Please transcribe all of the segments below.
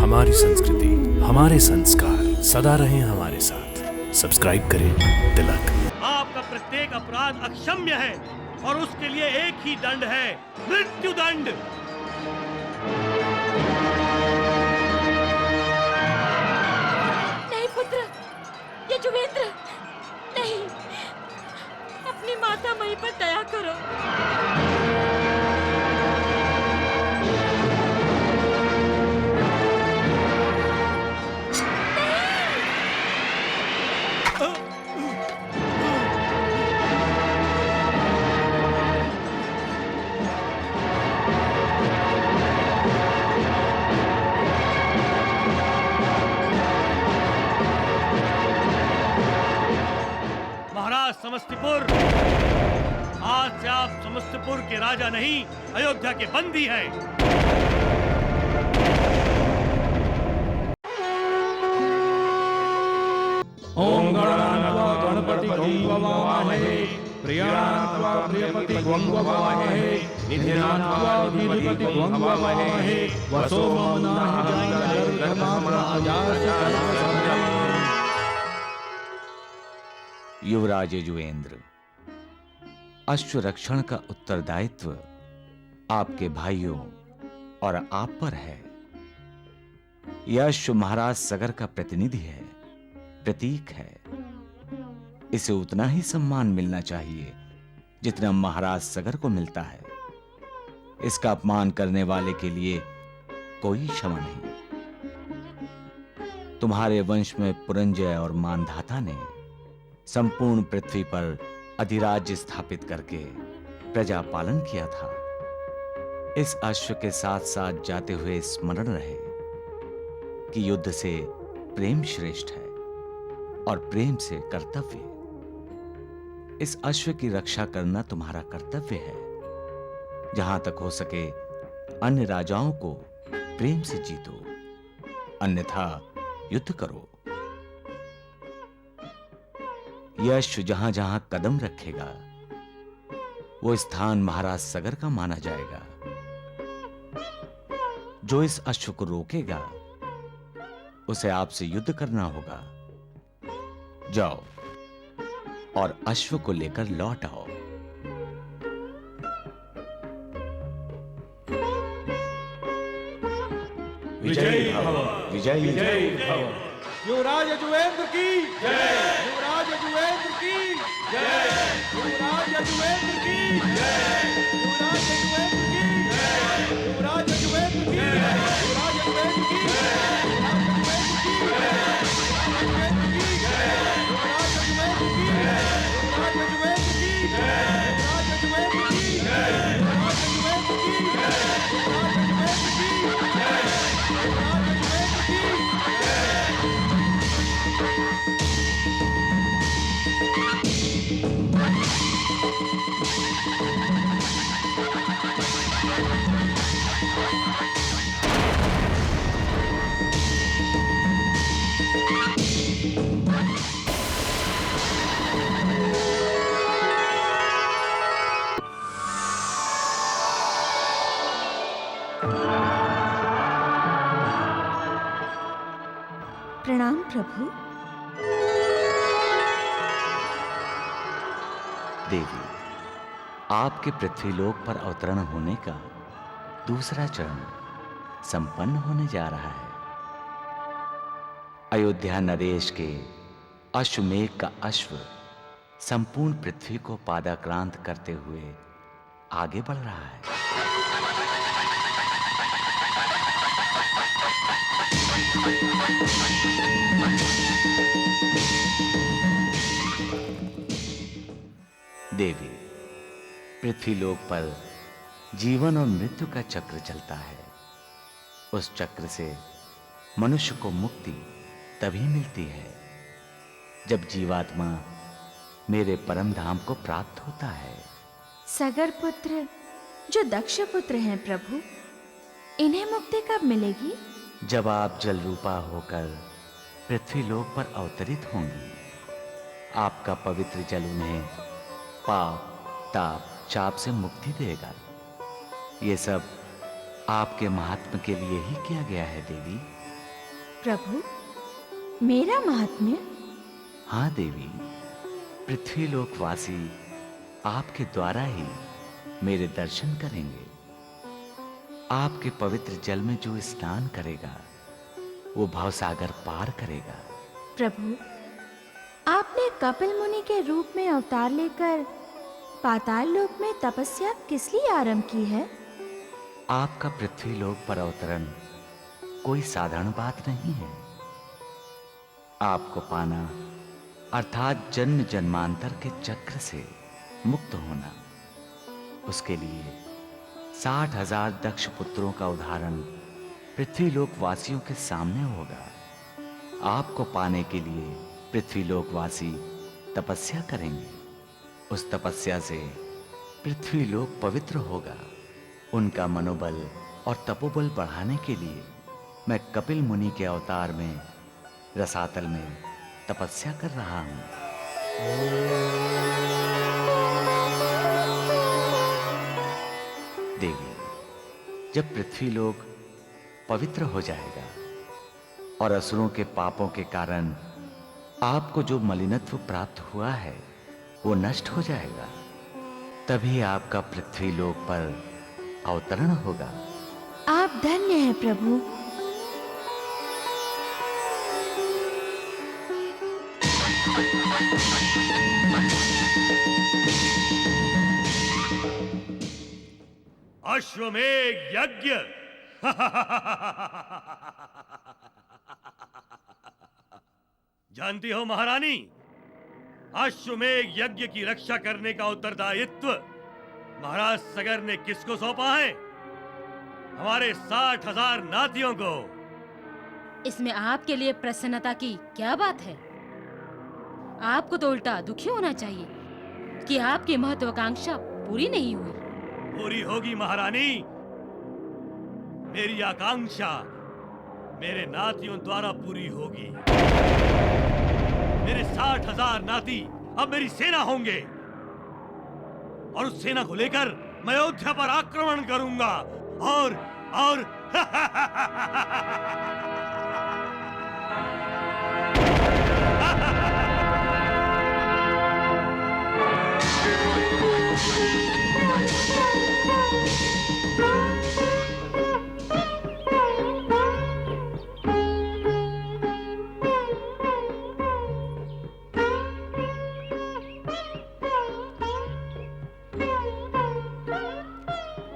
हमारी संस्कृति, हमारे संस्कार सदा रहें हमारे साथ। सब्सक्राइब करें तिलक। आपका प्रत्येक अपराध अक्षम्य है और उसके लिए एक ही दंड है, मृत्यु दंड। नहीं पुत्र, ये जुवेंद्र नहीं, अपनी माता मई पर दया करो। महाराज समस्तीपुर, आज से आप समस्तीपुर के राजा नहीं, अयोध्या के बंदी हैं। ओम गणानात्वा गणपति गंगवामहे, प्रियानात्वा प्रियपति गंगवामहे, निधिनात्वा निधिपति गंगवामहे, वसो ममनाहि जायते। युवराज युवेंद्र, अश्व रक्षण का उत्तरदायित्व आपके भाइयों और आप पर है। यह अश्व महाराज सगर का प्रतिनिधि है, प्रतीक है। इसे उतना ही सम्मान मिलना चाहिए जितना महाराज सगर को मिलता है। इसका अपमान करने वाले के लिए कोई क्षमा नहीं। तुम्हारे वंश में पुरंजय और मानधाता ने संपूर्ण पृथ्वी पर अधिराज्य स्थापित करके प्रजा पालन किया था। इस अश्व के साथ साथ जाते हुए स्मरण रहे कि युद्ध से प्रेम श्रेष्ठ है और प्रेम से कर्तव्य। इस अश्व की रक्षा करना तुम्हारा कर्तव्य है। जहां तक हो सके अन्य राजाओं को प्रेम से जीतो, अन्यथा युद्ध करो। यह अश्व जहां जहां कदम रखेगा वो स्थान महाराज सगर का माना जाएगा। जो इस अश्व को रोकेगा उसे आपसे युद्ध करना होगा। जाओ और अश्व को लेकर लौट आओ। विजयी भव, विजयी भव। युवराज युवेंद्र की जय, युवराज युवेंद्र की जय, युवराज युवेंद्र की जय, युवराज युवेंद्र की जय, युवराज युवेंद्र की जय, युवराज युवेंद्र की जय, युवराज युवेंद्र की जय, युवराज युवेंद्र की जय, युवराज युवेंद्र की जय, युवराज युवेंद्र की जय, युवराज युवेंद्र की जय, युवराज युवेंद्र की जय, युवराज युवेंद्र की जय, युवराज युवेंद्र की जय। प्रणाम प्रभु। देवी, आपके पृथ्वीलोक पर अवतरण होने का दूसरा चरण संपन्न होने जा रहा है। अयोध्या नरेश के अश्वमेघ का अश्व संपूर्ण पृथ्वी को पादाक्रांत करते हुए आगे बढ़ रहा है। देवी, पृथ्वीलोक पर जीवन और मृत्यु का चक्र चलता है। उस चक्र से मनुष्य को मुक्ति तभी मिलती है जब जीवात्मा मेरे परम धाम को प्राप्त होता है। सगर पुत्र जो दक्ष पुत्र हैं प्रभु, इन्हें मुक्ति कब मिलेगी? जब आप जल रूपा होकर पृथ्वीलोक पर अवतरित होंगी। आपका पवित्र जल उन्हें पाप, ताप, चाप से मुक्ति देगा। ये सब आपके महात्म के लिए ही किया गया है देवी। प्रभु, मेरा महात्म्य? हाँ देवी, पृथ्वीलोकवासी आपके द्वारा ही मेरे दर्शन करेंगे। आपके पवित्र जल में जो स्नान करेगा वो भवसागर पार करेगा। प्रभु, आपने कपिल मुनि के रूप में अवतार लेकर पाताल लोक में तपस्या किस लिए आरंभ की है? आपका पृथ्वीलोक पर अवतरण कोई साधारण बात नहीं है। आपको पाना अर्थात जन्म जन्मांतर के चक्र से मुक्त होना, उसके लिए 60,000 दक्ष पुत्रों का उदाहरण पृथ्वीलोक वासियों के सामने होगा। आपको पाने के लिए पृथ्वीलोकवासी तपस्या करेंगे। उस तपस्या से पृथ्वीलोक पवित्र होगा। उनका मनोबल और तपोबल बढ़ाने के लिए मैं कपिल मुनि के अवतार में रसातल में तपस्या कर रहा हूं। देवी, जब पृथ्वीलोक पवित्र हो जाएगा और असुरों के पापों के कारण आपको जो मलिनत्व प्राप्त हुआ है वो नष्ट हो जाएगा, तभी आपका पृथ्वीलोक पर अवतरण होगा। आप धन्य हैं प्रभु। अश्वमेध यज्ञ। जानती हो महारानी, अश्वमेध यज्ञ की रक्षा करने का उत्तरदायित्व महाराज सगर ने किसको सौंपा है? हमारे 60,000 नातियों को। इसमें आपके लिए प्रसन्नता की क्या बात है? आपको तो उल्टा दुखी होना चाहिए कि आपकी महत्वाकांक्षा पूरी नहीं हुई। पूरी होगी महारानी। मेरी आकांक्षा मेरे नातियों द्वारा पूरी होगी। मेरे 60,000 नाती अब मेरी सेना होंगे और उस सेना को लेकर मैं अयोध्या पर आक्रमण करूंगा और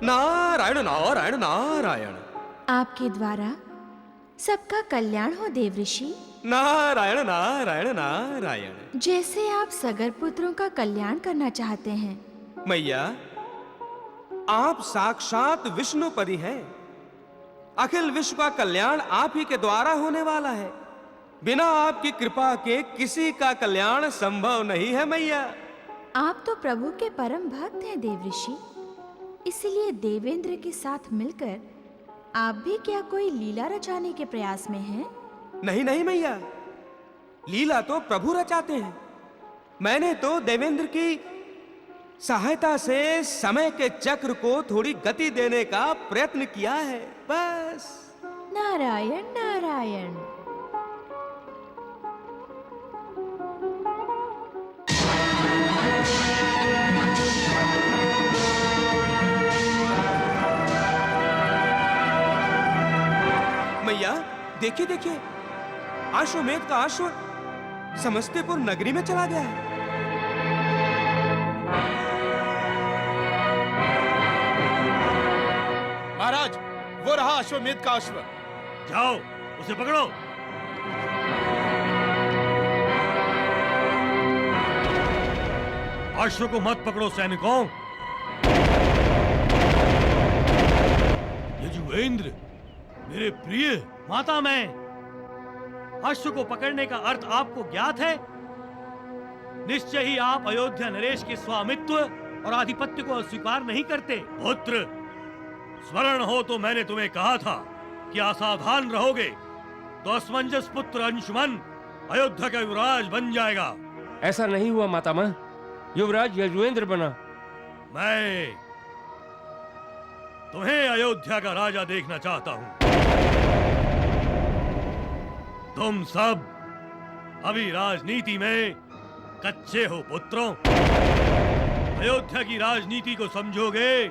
नारायण नारायण नारायण। आपके द्वारा सबका कल्याण हो देव ऋषि। नारायण नारायण नारायण। जैसे आप सगर पुत्रों का कल्याण करना चाहते हैं। मैया, आप साक्षात विष्णुपति हैं। अखिल विश्व का कल्याण आप ही के द्वारा होने वाला है। बिना आपकी कृपा के किसी का कल्याण संभव नहीं है मैया। आप तो प्रभु के परम भक्त हैं देव ऋषि, इसलिए देवेंद्र के साथ मिलकर आप भी क्या कोई लीला रचाने के प्रयास में हैं? नहीं नहीं मैया, लीला तो प्रभु रचाते हैं। मैंने तो देवेंद्र की सहायता से समय के चक्र को थोड़ी गति देने का प्रयत्न किया है, बस। नारायण नारायण। मैया, देखिए देखिए, अश्वमेध का अश्व समस्तीपुर नगरी में चला गया है। महाराज, वो रहा अश्वमेध का अश्व। जाओ उसे पकड़ो। अश्व को मत पकड़ो सैनिकों। यजुवेंद्र, मेरे प्रिय माता, मैं अश्व को पकड़ने का अर्थ आपको ज्ञात है। निश्चय ही आप अयोध्या नरेश के स्वामित्व और आधिपत्य को अस्वीकार नहीं करते। पुत्र, स्मरण हो तो मैंने तुम्हें कहा था कि असावधान रहोगे तो असमंजस पुत्र अंशुमन अयोध्या का युवराज बन जाएगा। ऐसा नहीं हुआ मातामह, युवराज यजुवेंद्र बना। मैं तुम्हें अयोध्या का राजा देखना चाहता हूं। तुम सब अभी राजनीति में कच्चे हो पुत्रों। अयोध्या की राजनीति को समझोगे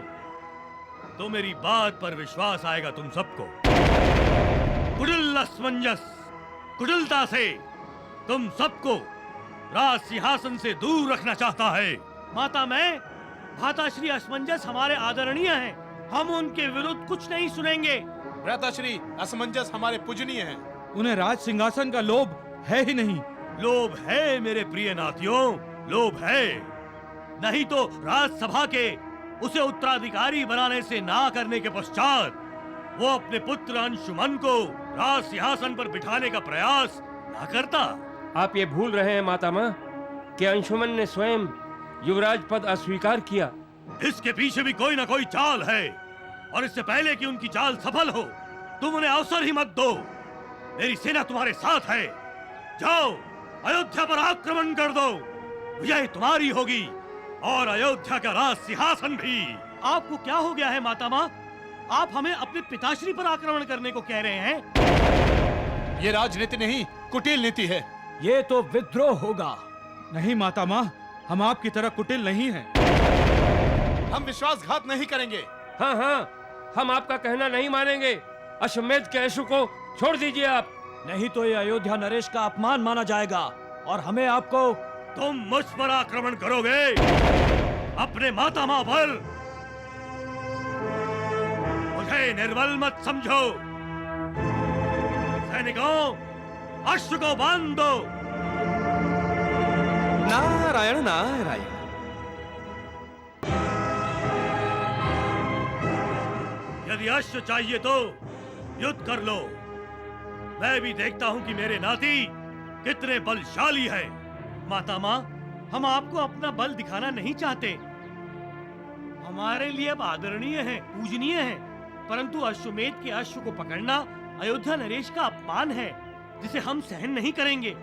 तो मेरी बात पर विश्वास आएगा तुम सबको। कुटिल असमंजस, कुटिलता से तुम सबको राज सिंहासन से दूर रखना चाहता है। माता मैं भ्राताश्री असमंजस हमारे आदरणीय हैं, हम उनके विरुद्ध कुछ नहीं सुनेंगे। भ्राताश्री असमंजस हमारे पूजनीय हैं। उन्हें राज सिंहासन का लोभ है ही नहीं। लोभ है मेरे प्रिय नातियों, लोभ है। नहीं तो राज्यसभा के उसे उत्तराधिकारी बनाने से ना करने के पश्चात वो अपने पुत्र अंशुमन को राज सिंहासन पर बिठाने का प्रयास ना करता। आप ये भूल रहे हैं मातामह कि अंशुमन ने स्वयं युवराज पद अस्वीकार किया। इसके पीछे भी कोई ना कोई चाल है, और इससे पहले कि उनकी चाल सफल हो तुम उन्हें अवसर ही मत दो। मेरी सेना तुम्हारे साथ है, जाओ अयोध्या पर आक्रमण कर दो। विजय तुम्हारी होगी और अयोध्या का राज सिंहासन भी। आपको क्या हो गया है मातामह? आप हमें अपने पिताश्री पर आक्रमण करने को कह रहे हैं? ये राजनीति नहीं, कुटिल नीति है। ये तो विद्रोह होगा। नहीं माता माँ, हम आपकी तरह कुटिल नहीं हैं। हम विश्वासघात नहीं करेंगे। हाँ हाँ, हम आपका कहना नहीं मानेंगे। अश्वमेध के अश्व को छोड़ दीजिए आप। नहीं तो ये अयोध्या नरेश का अपमान माना जाएगा और हमें आपको। तुम मुझ पर आक्रमण करोगे अपने माता माँ पर? मुझे निर्बल मत समझो। सैनिकों, अश्व को बांध दो। नारायण नारायण। यदि अश्व चाहिए तो युद्ध कर लो। मैं भी देखता हूँ कि मेरे नाती कितने बलशाली हैं। माता माँ, हम आपको अपना बल दिखाना नहीं चाहते। हमारे लिए अब आदरणीय हैं, पूजनीय हैं, परंतु अश्वमेध के अश्व को पकड़ना अयोध्या नरेश का अपमान है, जिसे हम सहन नहीं करेंगे।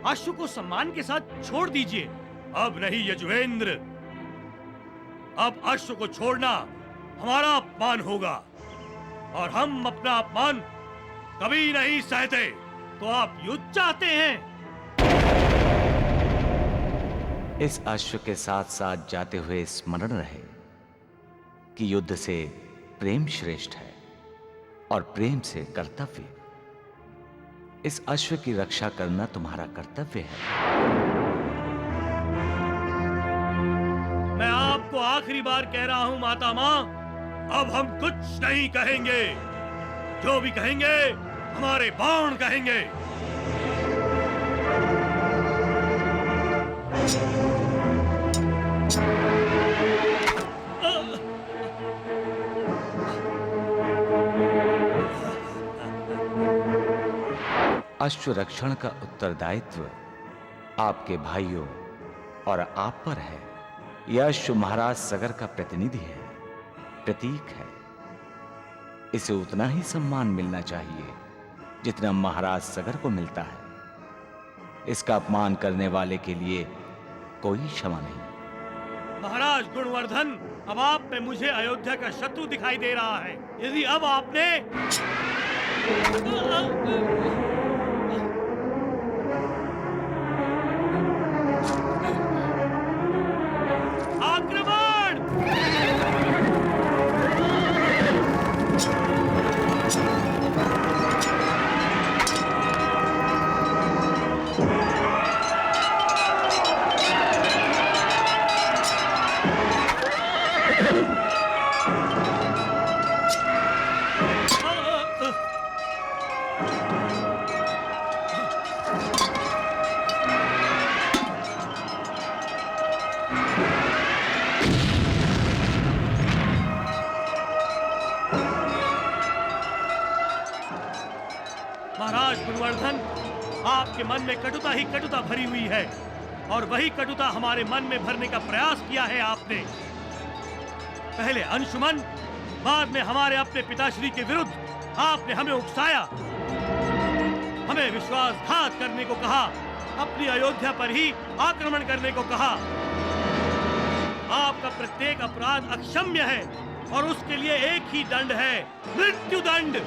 अश्व को सम्मान के साथ छोड़ दीजिए। अब नहीं यजुवेंद्र, अब अश्व को छोड़ना हमारा अपमान होगा, और हम अपना अपमान कभी नहीं सहते। तो आप युद्ध चाहते हैं? इस अश्व के साथ साथ जाते हुए स्मरण रहे कि युद्ध से प्रेम श्रेष्ठ है और प्रेम से कर्तव्य। इस अश्व की रक्षा करना तुम्हारा कर्तव्य है। मैं आपको आखिरी बार कह रहा हूं माता मां, अब हम कुछ नहीं कहेंगे। जो भी कहेंगे हमारे बाण कहेंगे। अश्व रक्षण का उत्तरदायित्व आपके भाइयों और आप पर है। यह अश्व महाराज सगर का प्रतिनिधि है, प्रतीक है। इसे उतना ही सम्मान मिलना चाहिए जितना महाराज सगर को मिलता है। इसका अपमान करने वाले के लिए कोई क्षमा नहीं। महाराज गुणवर्धन, अब आप में मुझे अयोध्या का शत्रु दिखाई दे रहा है। यदि अब आपने आक्रमण! महाराज गुणवर्धन, आपके मन में कटुता ही कटुता भरी हुई है, और वही कटुता हमारे मन में भरने का प्रयास किया है आपने। पहले अंशुमन, बाद में हमारे अपने पिताश्री के विरुद्ध आपने हमें उकसाया, हमें विश्वासघात करने को कहा, अपनी अयोध्या पर ही आक्रमण करने को कहा। आपका प्रत्येक अपराध अक्षम्य है और उसके लिए एक ही दंड है, मृत्यु दंड।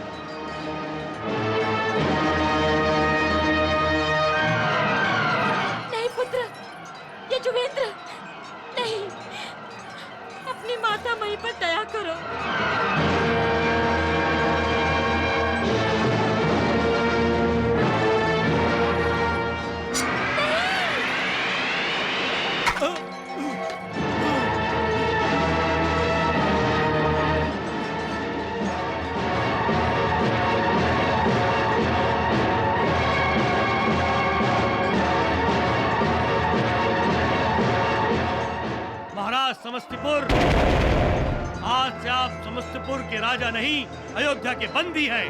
समस्तीपुर, आज से आप समस्तीपुर के राजा नहीं, अयोध्या के बंदी हैं।